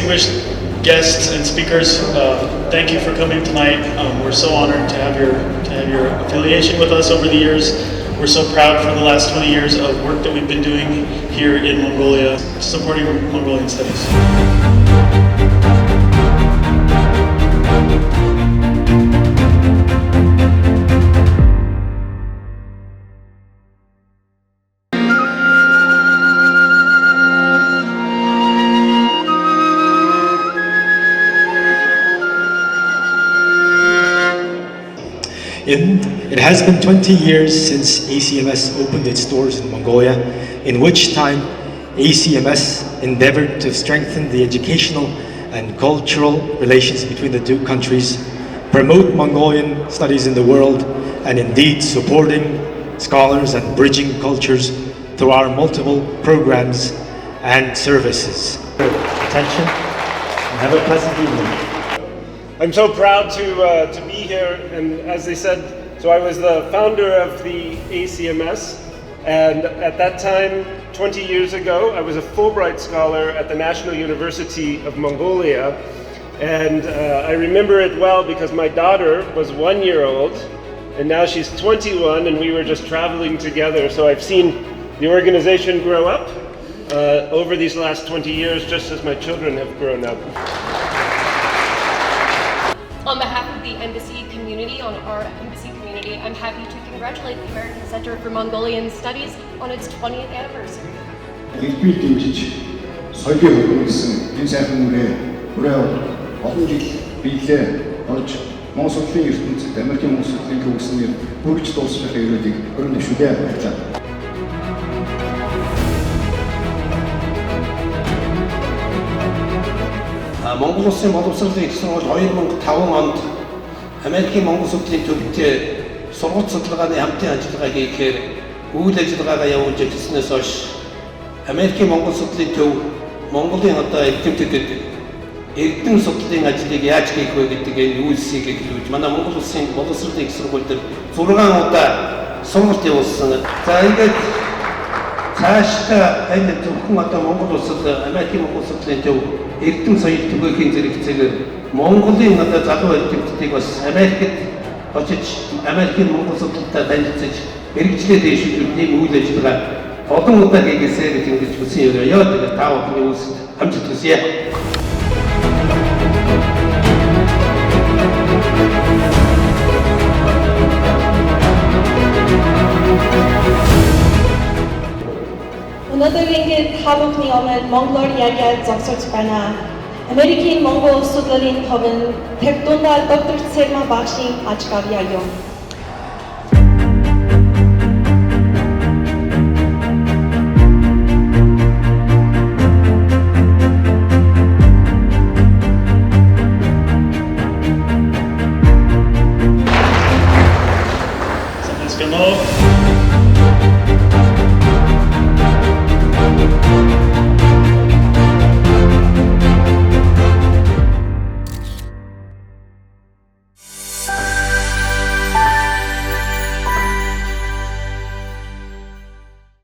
distinguished guests and speakers, thank you for coming tonight. We're so honored to have your affiliation with us over the years. We're so proud for the last 20 years of work that we've been doing here in Mongolia, supporting Mongolian studies. It has been 20 years since ACMS opened its doors in Mongolia, in which time ACMS endeavored to strengthen the educational and cultural relations between the two countries, promote Mongolian studies in the world, and indeed supporting scholars and bridging cultures through our multiple programs and services. Attention, and have a pleasant evening. I'm so proud to be here, and as they said, so I was the founder of the ACMS, and at that time, 20 years ago, I was a Fulbright scholar at the National University of Mongolia, and I remember it well because my daughter was 1 year old, and now she's 21, and we were just traveling together, so I've seen the organization grow up over these last 20 years, just as my children have grown up. On behalf of the embassy community, I'm happy to congratulate the American Center for Mongolian Studies on its 20th anniversary. Элбэг дэмжиж соёлын хөгжүүлсэн энэ сайхан үрээ олон жил биелээ орж Монгол судлалын ертөнцид Америкийн Монгол судлалын төгсмөр бүрж дуусгах ирээдүйг өрн дэвшүүлээ баярлалаа. Монгол улсын боловсролын их сургууль 2005 онд Америкийн Монгол судлалын төвтэй сургууль судалгааны хамтын ажиллагаа хийхээр үйл ажиллагаагаа явуулж ажилласнаас хойш Америкийн Монгол судлалын төв Монголын одоо эрдэмтэдэд эрдэм судлалын ажлыг яаж хийх вэ гэдэг энэ үйлсийг эхлүүлж манай Монгол улсын боловсролын их сургууль дээр 6 удаа сургалт явуулсан. За ингээд цаашдаа энэ зөвхөн одоо Монгол улсад Америкийн Монгол судлалын төв эрдэм соёл түгээхийн зэрэгцээгээр Монголын одоо залуу эрдэмтдийг бас Америкт очиж Америкийн Монгол судлалтай танилцж мэрэгчлээ дэвшүүлэх нэг үйл ажиллагаа олон удаа хийгээсэй гэж ингэж хүсэн ёо. Тэгээд та бүхний үйлсэд хамт хүсье. Өнөөдөр ингээд та бүхний өмнө монголоор яриад зогсож байна. Америкийн Монгол судлалын төвийн Тэвдунда доктор Цэрмэ багшийн ажгаар юм. Something's come up.